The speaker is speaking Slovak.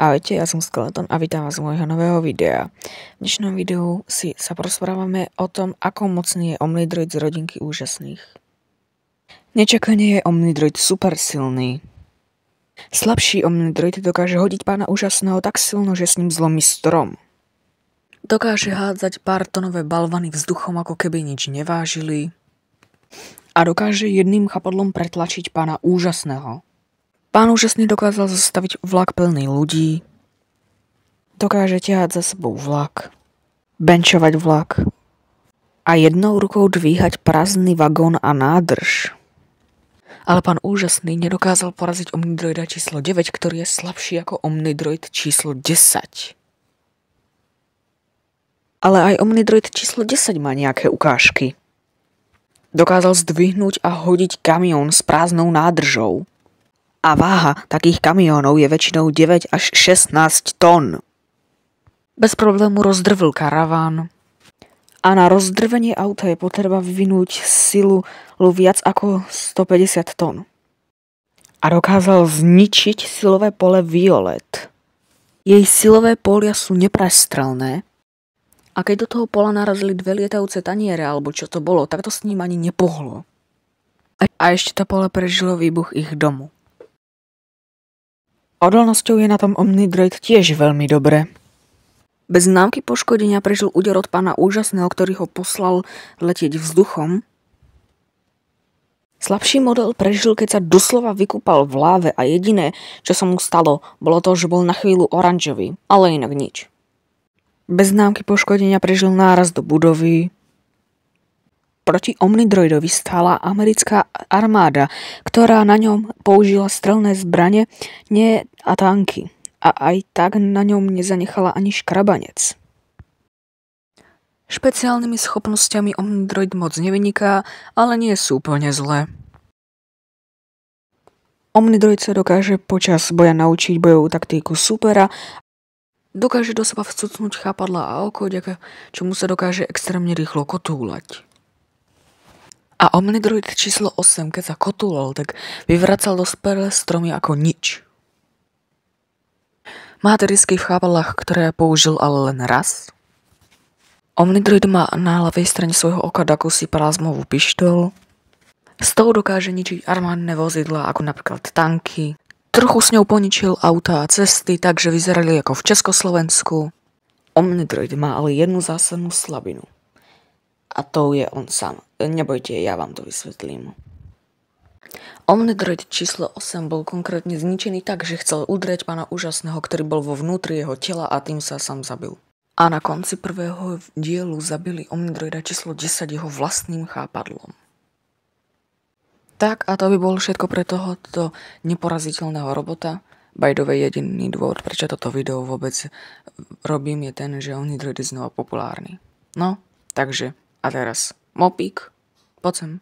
Ahojte, ja som Skeleton a vítam vás z môjho nového videa. V dnešnom videu sa porozprávame o tom, ako mocný je Omnidroid z rodinky úžasných. Nečakane je Omnidroid super silný. Slabší Omnidroid dokáže hodiť pána úžasného tak silno, že s ním zlomí strom. Dokáže hádzať pár tonové balvany vzduchom, ako keby nič nevážili. A dokáže jedným chapadlom pretlačiť pána úžasného. Pán úžasný dokázal zastaviť vlak plný ľudí, dokáže ťahať za sebou vlak, benchovať vlak a jednou rukou dvíhať prázdny vagón a nádrž. Ale pán úžasný nedokázal poraziť Omnidroida číslo 9, ktorý je slabší ako Omnidroid číslo 10. Ale aj Omnidroid číslo 10 má nejaké ukážky. Dokázal zdvihnúť a hodiť kamión s prázdnou nádržou. A váha takých kamiónov je väčšinou 9 až 16 tón. Bez problému rozdrvil karaván. A na rozdrvenie auta je potreba vyvinúť silu viac ako 150 tón. A dokázal zničiť silové pole Violet. Jej silové polia sú neprestrelné. A keď do toho pola narazili dve lietajúce taniere, alebo čo to bolo, tak to s ním ani nepohlo. A ešte to pole prežilo výbuch ich domu. Odolnosťou je na tom Omnidroid tiež veľmi dobre. Bez známky poškodenia prežil úder od pána úžasného, ktorý ho poslal letieť vzduchom. Slabší model prežil, keď sa doslova vykúpal v láve a jediné, čo sa mu stalo, bolo to, že bol na chvíľu oranžový, ale inak nič. Bez známky poškodenia prežil náraz do budovy. Proti Omnidroidovi stála americká armáda, ktorá na ňom použila strelné zbrane a tanky. A aj tak na ňom nezanechala ani škrabanec. Špeciálnymi schopnosťami Omnidroid moc nevyniká, ale nie sú úplne zlé. Omnidroid sa dokáže počas boja naučiť bojovú taktiku supera, dokáže do seba vcucnúť chápadla a oko, ďaká čomu sa dokáže extrémne rýchlo kotúľať. A Omnidroid číslo 8, keď sa kotúlal, tak vyvracal dospelé stromy ako nič. Má trysky v chápadlách, ktoré použil ale len raz. Omnidroid má na ľavej strane svojho oka akúsi plazmovú pištoľ. S tou dokáže ničiť armádne vozidlá, ako napríklad tanky. Trochu s ňou poničil auta a cesty, takže vyzerali ako v Československu. Omnidroid má ale jednu zásadnú slabinu. A to je on sám. Nebojte, ja vám to vysvetlím. Omnidroid číslo 8 bol konkrétne zničený tak, že chcel udrieť pána úžasného, ktorý bol vo vnútri jeho tela a tým sa sám zabil. A na konci prvého dielu zabili Omnidroida číslo 10 jeho vlastným chápadlom. Tak a to by bolo všetko pre tohoto neporaziteľného robota. By the way, jediný dôvod, prečo toto video vôbec robím, je ten, že Omnidroid je znova populárny. No, takže a teraz Mopík, poď sem.